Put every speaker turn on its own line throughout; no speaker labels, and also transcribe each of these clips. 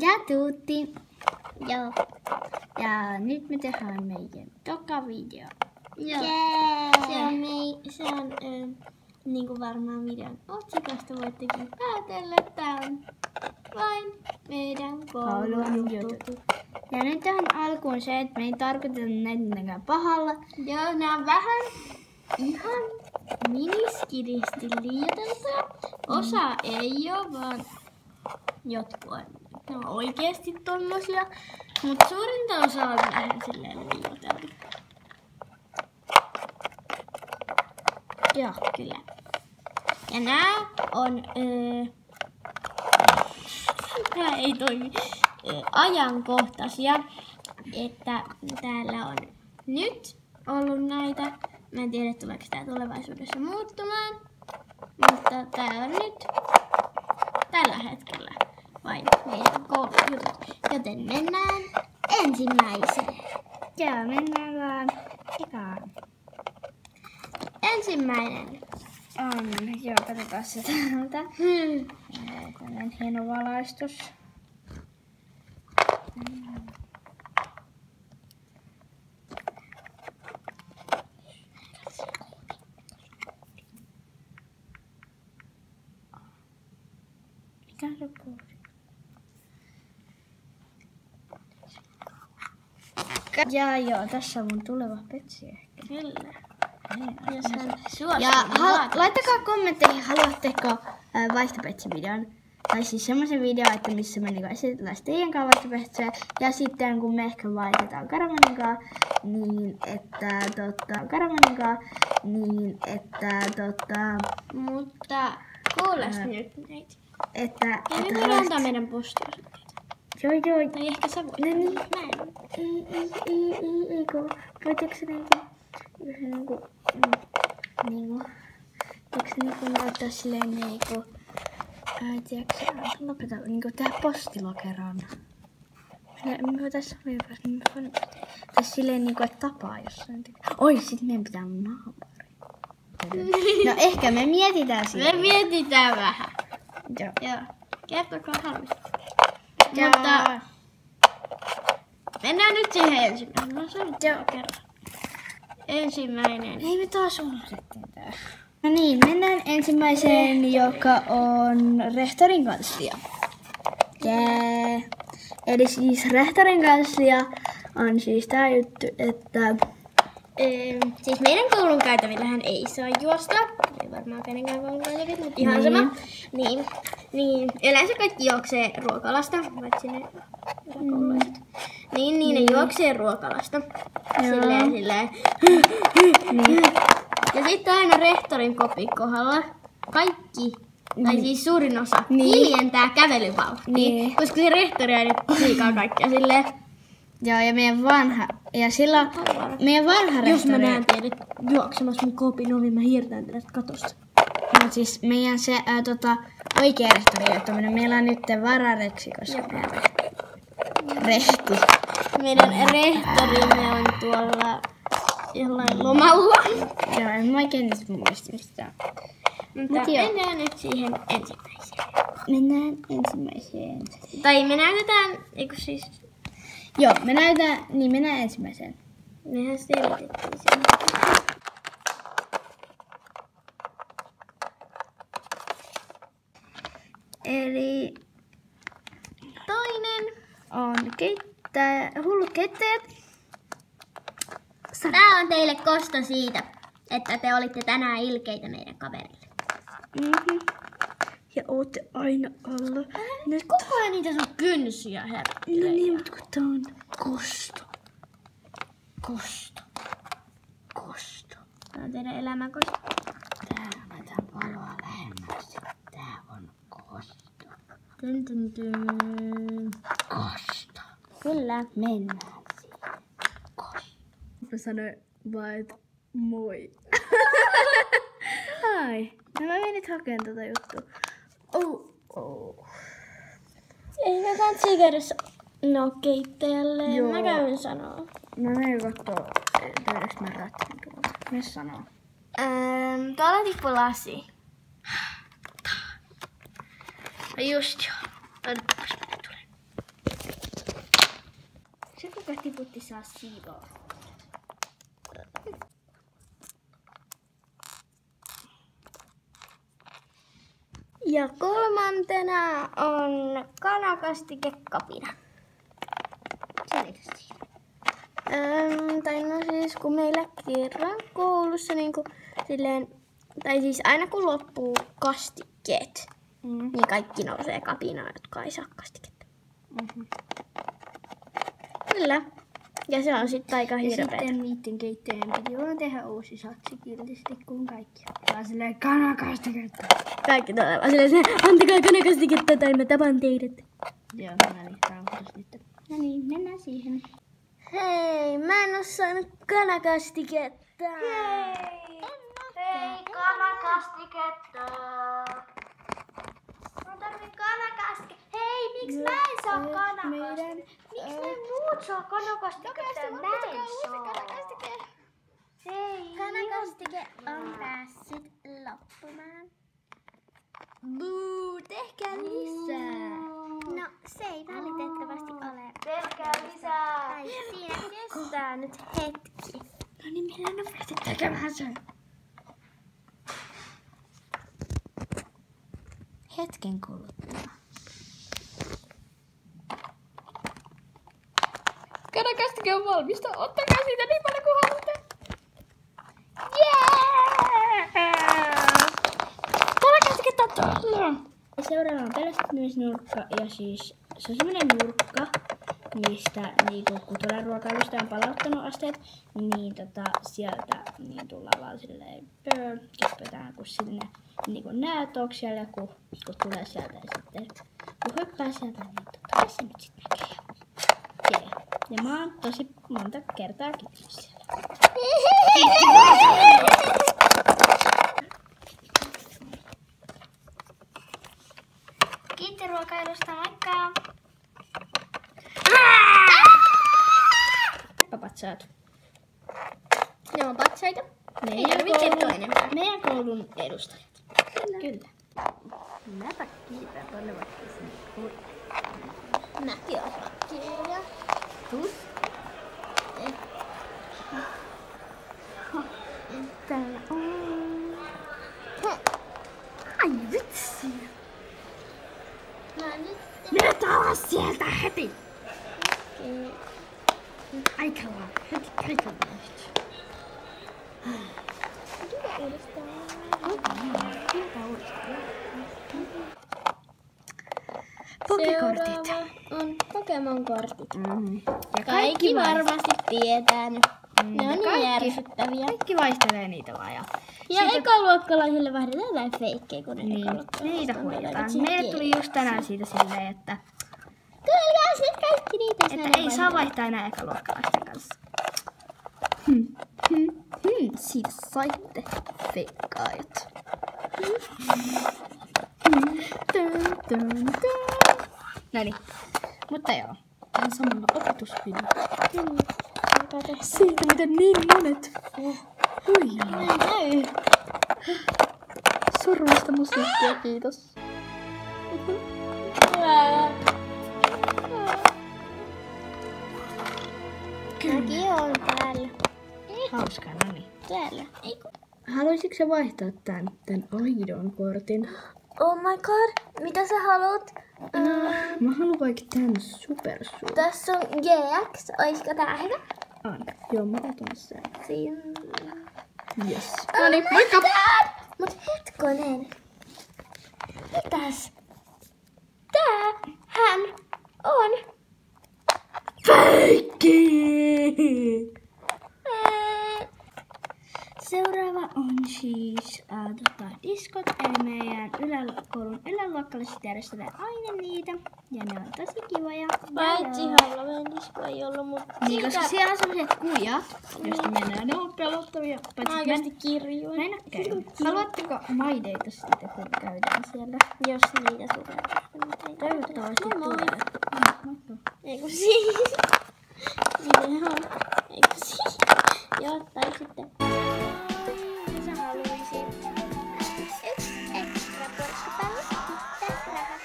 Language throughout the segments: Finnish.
Ja Tuutti.
Joo.
Ja nyt me tehdään meidän toka video.
Joo.
Jee!
Se on niinku varmaan videon otsikosta voittekin päätellä, että on vain meidän koulun jutut.
Ja nyt tähän alkuun se, että me ei tarkoiteta näitä mitenkään pahalla.
Joo, nää on vähän ihan miniskidisti liioiteltuja. Osa ei oo, vaan jotkut on. Ne on oikeesti tommosia. Mut suurinta osa on vähän silleen liioiteltu. Joo, kyllä. Ja nää on tää ei toimi ajankohtaisia, että täällä on nyt ollut näitä. Mä en tiedä, tuleeko tää tulevaisuudessa muuttumaan, mutta tää on nyt tällä hetkellä vain meidän koulujutut. Joten mennään ensimmäiseen.
Joo, mennään vaan ekaan.
Ensimmäinen
On, joo, katsotaan se täältä. Tällainen hieno valaistus. Mikä se koodi? Ja joo, tässä on mun tuleva petsi ehkä.
Kyllä.
Jos
Jos hän suostuu,
ja laittakaa kommentteihin, haluatteko vaihtopetsi-videon. Tai siis semmoisen videon, että missä me niinku esitellään teidän kanssa vaihtopetsyä. Ja sitten kun me ehkä vaihdetaan Karamaninkaan, niin että
mutta kuules nyt näitä.
että
Ja nyt voidaan antaa meidän postiosoitteita.
Joo.
Tai ehkä sä voit.
No niin.
Mä en.
Ei kun voitko se niinku laittaa silleen niinku tiedätkö lopeta niinku tehdä postilokeron. Me voitais tai silleen niinku että tapaa jossain. Oi sit meidän pitää naapuri. No ehkä me mietitään sitä.
Me mietitään vähän.
Joo.
Joo. Kertokaa halvista.
Ja...
Mutta mennään nyt siihen ensimmäinen. Mä sanon kerran. Ensimmäinen.
Ei me taas unohdettiin tää. No niin, mennään ensimmäiseen, joka on rehtorin kanslia. Jee. Eli siis rehtorin kanslia on siis tää juttu, että
Siis meidän koulun käytävillähän ei saa juosta. Ei varmaan kenenkään koulun käytävillä, mutta ihan sama. Niin. Yleensä kaikki juoksee ruokalasta, paitsi ne koululaiset. Niin, ne juoksee ruokalasta. Silleen.
niin.
Ja sitten aina rehtorin kopin kohdalla kaikki, tai siis suurin osa, hiljentää kävelyvauhtia.
Niin.
Koska se rehtori aina liikaa kaikkea silleen.
Joo, ja meidän vanha rehtori.
Jos mä näen teidät juoksemassa mun kopin ovi, mä hiirtään tästä katosta.
No siis meidän se oikea rehtori on tämmönen, meillä on nyt varareksi, koska meidän rehti.
Meidän rehtorimme on tuolla jollain lomalla.
Joo, en mä oikein nyt muista mistään.
Mutta mennään nyt siihen ensimmäiseen.
Mennään ensimmäiseen.
Tai me näytetään, eikö siis,
Joo, mennään ensimmäiseen.
mehän selitettiin sen.
Eli
Toinen.
on hullut keittäjät.
Tää on teille kosto siitä, että te olitte tänään ilkeitä meidän kaverille.
Mm-hmm. Ja ootte aina alla.
Nyt koko ajan niitä sun kynsiä, herra.
No niin, mutta kun tää on kosto.
Tää on teidän elämän kosto.
Tää laitetaan valoa lähemmäksi. Tää on kosto.
Tyn.
Kosto.
Kyllä.
Mennään siihen. Kosto. Mä sanoin vaan, että moi. Ai. No mä menin hakemaan tota juttua.
Ei me kansi käydä keittäjälle.
Joo.
Mä käyn sanoo.
Mä menen kattoo, löydäks mä rättin tuolla. Mies sanoo.
Tuolla tippu lasi. Just joo. Odotapas, mä tulen.
Kahtiputti saa siivoa.
Ja kolmantena on kanakastikekapina.
Selitä siihen.
Tai no siis kun meillä kerran koulussa niinku silleen, tai siis aina kun loppuu kastikkeet, niin kaikki nousee kapinaan, jotka ei saa kastiketta. Kyllä. Ja se on sitten aika
Ja
hirveetä.
sitten niiden keittojen piti vaan tehdä uusi satsi kiltisti kuin kaikki. Vaan silleen kanakastiketta.
Kaikki tulee vaan silleen, antakaa kanakastiketta tai mä tapan teidät.
Joo, niin, rauhoitus nyt. No niin, mennään siihen.
Hei, mä en oo saanut kanakastiketta.
Hei, kanakastiketta.
Mä tarvin kanakastiketta. Hei, miksi mä en saa kanakastiketta? Miksi ne muut saa kanakastiketta ja mä en saa?
Hei,
Kanakastike on päässyt loppumaan. Buu, tehkää lisää. No, se ei valitettavasti ole.
tehkää lisää.
Tai siinä kestää nyt hetki.
No niin, mennään nopeasti tekemään sen. Hetken kuluttua. Kanakastike on valmista. Ottakaa siitä niin paljon kuin haluatte. Kanakastiketta on tullut. Seuraava on pelästymisnurkka. Ja siis se on semmonen nurkka, mistä niinku, kun tulee ruokailusta on palauttanut asteet, niin sieltä niin tullaan vaan silleen kippetään, kun sinne niinku näytökselle, kun tulee sieltä ja sitten kun hyppää sieltä, niin totta kai se nyt sit näkee. Yeah. Ja mä oon tosi monta kertaa kiitos siellä.
Kiitti ruokailusta, moikka!
Papat saatu.
Ne on patsaita. Ei tarvitse kertoa enempää.
Meidän koulun edustajat. Kyllä. Mäpä kiitän tuonne vaikka sinne.
Mäkin osaan kirjaa.
Tuus. Täällä on. Ai vitsi.
No nyt.
Nyt alas sieltä heti. Aika vaan. Heti kaikenlaista. Pokekortit.
Seuraava on Pokemon-kortit.
Ja
Kaikki varmasti tietää ne. Ne on niin
kaikki-
järsyttäviä.
Kaikki vaihtelee niitä vaan. Ja
Ja ekaluokkalaisille vaihdetaan jotain feikkejä, kun ne
niin,
ekaluokkalaiset
niitä
on
huijataan.
tällaisia
Meille tuli just tänään siitä silleen, että
Kyllä, sitten kaikki niitä.
ei saa vaihtaa enää ekaluokkalaisten kanssa. Siitä saitte feikkaajat. Noniin. Mutta joo. Tämä samalla opetuspinna. Siitä miten niin monet. Oi. Surullista musiikkia, kiitos.
Mäkin on täällä.
Hauskaa, noniin.
Täällä. Eiku.
Haluaisitko sä vaihtaa tän aidon kortin?
Oh my god, mitä sä haluat?
Mä haluan vaikka tän supersuun.
Tässä on GX, oisko tää hyvä?
On. Joo, mä otan sen.
Siinä.
Yes. Noniin, moikka!
Mut hetkonen. Mitäs? Tämähän on.
Feikki! Seuraava on siis diskot, eli meidän koulun yläluokkalaiset järjestetään aina niitä. Ja ne on tosi kivoja.
Paitsi Halloween disco ei ollut, mutta
Niin, koska siellä on sellaiset kujat, joista mennään. Ne on pelottavia. Paitsi
oikeasti kirjoja.
mä en oo käynyt. Haluatteko maideita sitten, kun käydään siellä?
Jos niitä tulee.
Toivottavasti tulee.
Eiku siis. Miten on? Eiku siis. Joo, tai sitten. Sä haluisit. Yksi ekstra porkkapallo. Tässä rahat.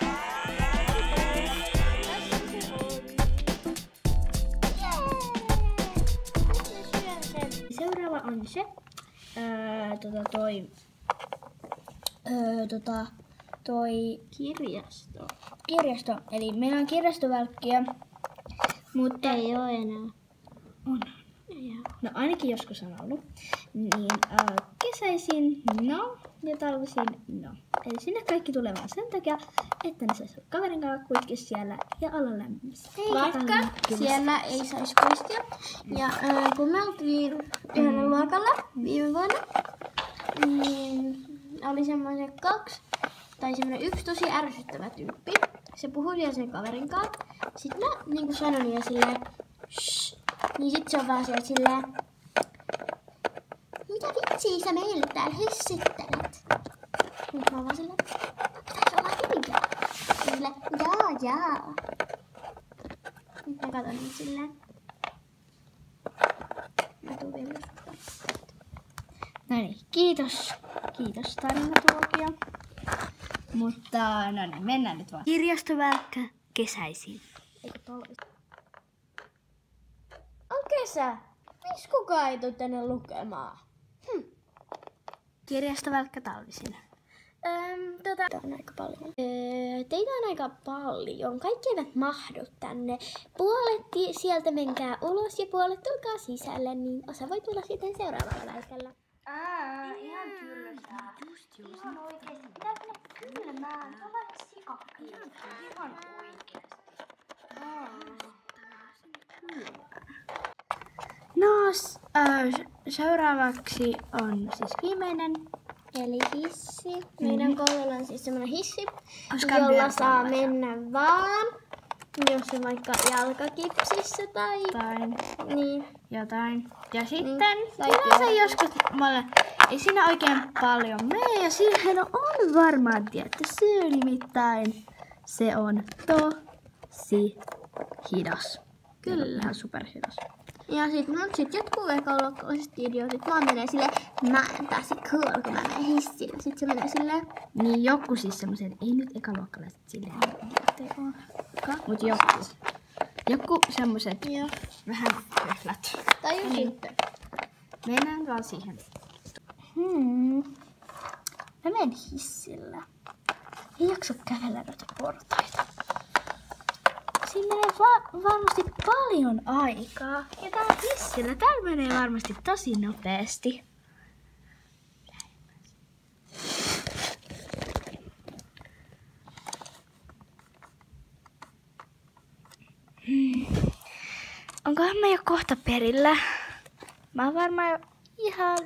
välke. Toi kirjasto. Eli meillä on kirjastovälkkiä, mutta
Ei oo enää.
on. No ainakin joskus on ollut. Niin kesäisin no ja talvisin no. Eli sinne kaikki tulee vaan sen takia, että ne sais kaverin kanssa kuitenkin siellä ja olla lämpimissä.
Vaikka siellä ei saisi kuistia. Ja kun me oltiin yhdellä luokalla viime vuonna, niin oli semmoinen yksi tosi ärsyttävä tyyppi. Se puhui vielä sen kaverin kanssa. Sitten mä niin sanoin niille silleen, shh. Niin sit se on vaan siellä silleen, mitä vitsiä sä meille täällä hissittelet? Nyt mä oon vaan silleen, pitäis olla hiljaa. Silleen, jaa. Nyt mä katon niin silleen. Mä tuun vielä.
No niin, kiitos tarinatuokio. Mutta no niin, mennään nyt vaan. Kirjastovälkkä kesäisin.
On kesä. Miksi kukaan ei tule tänne lukemaan?
Kirjastovälkkä talvisin.
Teitä on aika paljon. Teitä on aika paljon. Kaikki eivät mahdu tänne. Puolet sieltä menkää ulos ja puolet tulkaa sisälle, niin osa voi tulla sitten seuraavalla välkällä.
Ihan tylsää. Just. Ihan oikeesti. Pitää mennä kylmään. Se on vähän sikakki. Ihan oikeesti. No, seuraavaksi on siis viimeinen.
Eli hissi. Meidän koululla on siis semmoinen hissi,
Koska
jolla saa mennä vaan, jos on vaikka jalkakipsissä tai niin.
Jotain. Ja sitten
tai
yleensä joskus ei siinä oikein paljon mene ja siihen on varmaan tietty syy, nimittäin se on tosi hidas. Kyllä. Ihan superhidas.
Ja sit jotkut ekoluokkalaiset idiotit vaan menee silleen, mä en pääse cool, kun mä menen hissille. Sit se menee silleen.
Niin joku siis semmoisen, ei nyt ekaluokkalaiset silleen idiootteja ole. Mut joku semmoset vähän höhlät.
Tai just sitten.
Mennään vaan siihen. Mä menen hissillä. Ei jaksa kävellä näitä portaita. Siinä menee varmasti paljon aikaa. Ja täällä hissillä, täällä menee varmasti tosi nopeasti. Onkohan mä jo kohta perillä? Mä oon varmaan jo ihan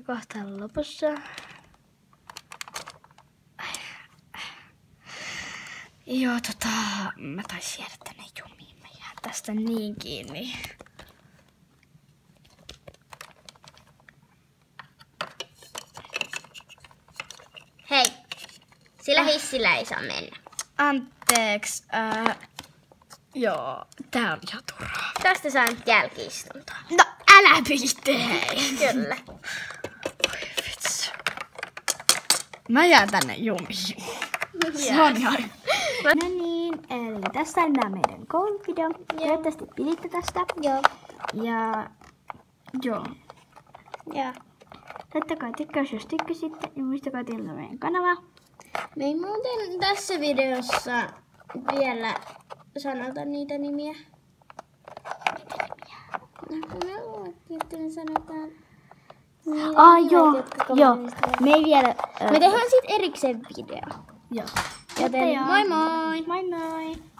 kohta lopussa. Joo, mä taisin jäädä tänne jumiin. Mä jään tästä niin kiinni.
Hei, sillä hissillä ei saa mennä.
Anteeksi. Joo, tää on ihan turhaa.
Tästä saa nyt jälki-istuntoa.
No, älä viitte, hei.
Kyllä.
Oi vitsi. Mä jään tänne jumiin. Se on ihan... No niin, eli tässä on meidän kouluvideo. Toivottavasti piditte tästä.
Joo.
Ja... Joo.
Ja
Laittakaa tykkäys, jos tykkäsitte. Ja muistakaa tilata meidän kanavaa.
me ei muuten tässä videossa vielä sanota niitä nimiä.
Mitä nimiä?
No kun me luultiin, että me sanotaan
Joo. Me ei vielä...
Me tehdään sit erikseen video.
Joo.
Joten moi moi!
Moi moi!